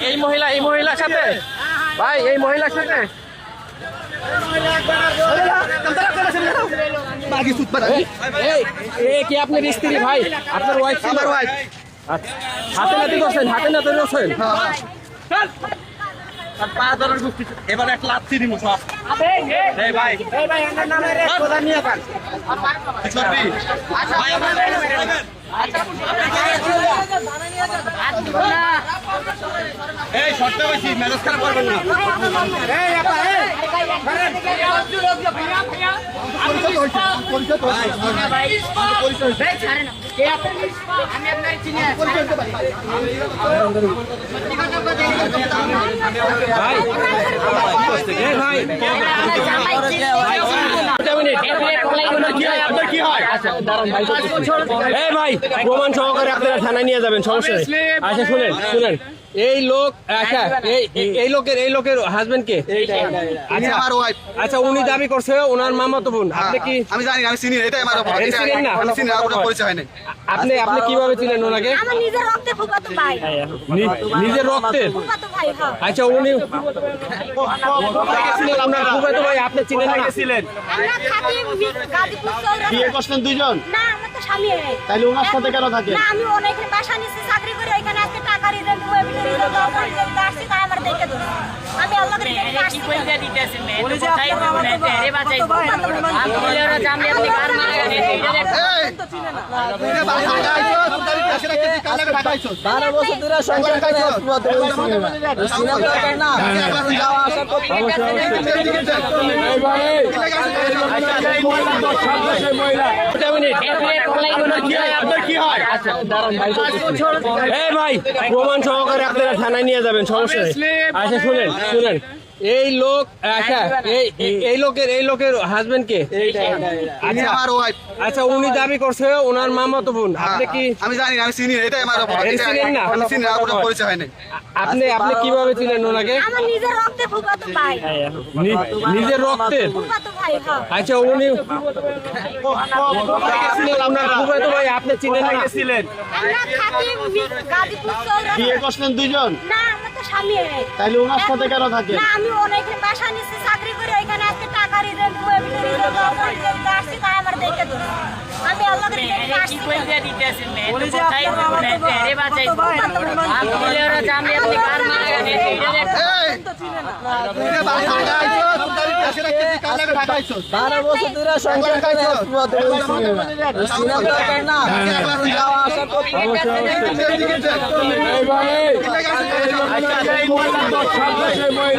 এই মহিলার সাথে ভাই এই মহিলার সাথে কি আপনার স্ত্রী ভাই আপনার ওয়াইফ আমার ওয়াইফ হাতে নাতে করছেন এবার এক লাথি দিব সব ভাই এই শর্তে বসি মেজাজ খারাপ করবেন না কি হয় ভাই প্রমাণ সহকারে আপনারা থানায় নিয়ে যাবেন, সমস্যা নেই। আচ্ছা শুনেন এই লোক আচ্ছা এই লোকের হাজবেন্ড কে? আমার ওয়াইফ। আচ্ছা উনি দাবি করছে ওনার মামাতো বোন, আপনি কি? আমি জানি, আমি চিনি, এটাই আমার পরিচয় হয় না। আপনি কিভাবে চিনেন ওনাকে? আমার নিজের রক্তে ফুফাতো ভাই। নিজের রক্তের? ফুফাতো ভাই, হ্যাঁ। আচ্ছা উনি আপনার ফুফাতো ভাই, আপনি চিনেন না? আমরা থাকি গাজীপুর চৌরাস্তা। বিয়ে করছেন দুইজন? না, আমরা তো স্বামী হই। তাইলে ওনার সাথে কেন থাকে? না, আমি অনেক বাসা নিছি, চাকরি করে এখানে আজকে টাকা রিজেন্ট হয়ে রিজেন্ট আসছি, তাই আমার দেখে দিল। আমি আল্লাহর কাছে আসছি। কইতে দিতেছেন না এটা কোথায় বলে রে বাঁচাই আপনি ওরা জানলে আপনি কার মারা গেছে এটা দেখ তুই বাসা গাইছো, তুই তারি কাছে রাখছিস, কালে ঢাকাইছো। 12 বছর ধরে সংসার করে পুরো সিনেমা করে না যাওয়া আসা করতে এই ভাই কি হয়? এই ভাই প্রমাণ সহকারে আপনারা থানায় নিয়ে যাবেন, সমস্যা নেই। আচ্ছা শুনেন এই লোক আচ্ছা এই লোকের হাজবেন্ড কে? আমার ওয়াইফ। আচ্ছা উনি দাবি করছে ওনার মামাতো বোন, আপনি কি? আমি জানি, আমি চিনি, এটাই আমার পরিচয় হয় না। আপনি কিভাবে চিনেন ওনাকে? আমার নিজের রক্তে ফুফাতো ভাই। নিজের রক্তের? ফুফাতো ভাই, হ্যাঁ। আচ্ছা উনি আপনার ফুফাতো ভাই, আপনি চিনেন না? আমরা থাকি গাজীপুর চৌরাস্তা। বিয়ে করছেন দুইজন? না, আমরা তো স্বামী হই। তাইলে ওনার সাথে কেন থাকে? না, আমি অনেক বাসা নিছি, চাকরি করে এখানে আজকে টাকা রিজেন্ট হয়ে রিজেন্ট আসছি, তাই আমার দেখে দিল। আমি আল্লাহর কাছে আসছি। কইতে দিতেছেন না এটা কোথায় বলে রে বাঁচাই আপনি ওরা জানলে আপনি কার মারা গেছে এটা দেখ তুই বাসা গাইছো, তুই তারি কাছে রাখছিস, কালে ঢাকাইছো। 12 বছর ধরে সংসার করে পুরো সিনেমা করে না যাওয়া আসা করতে এই ভাই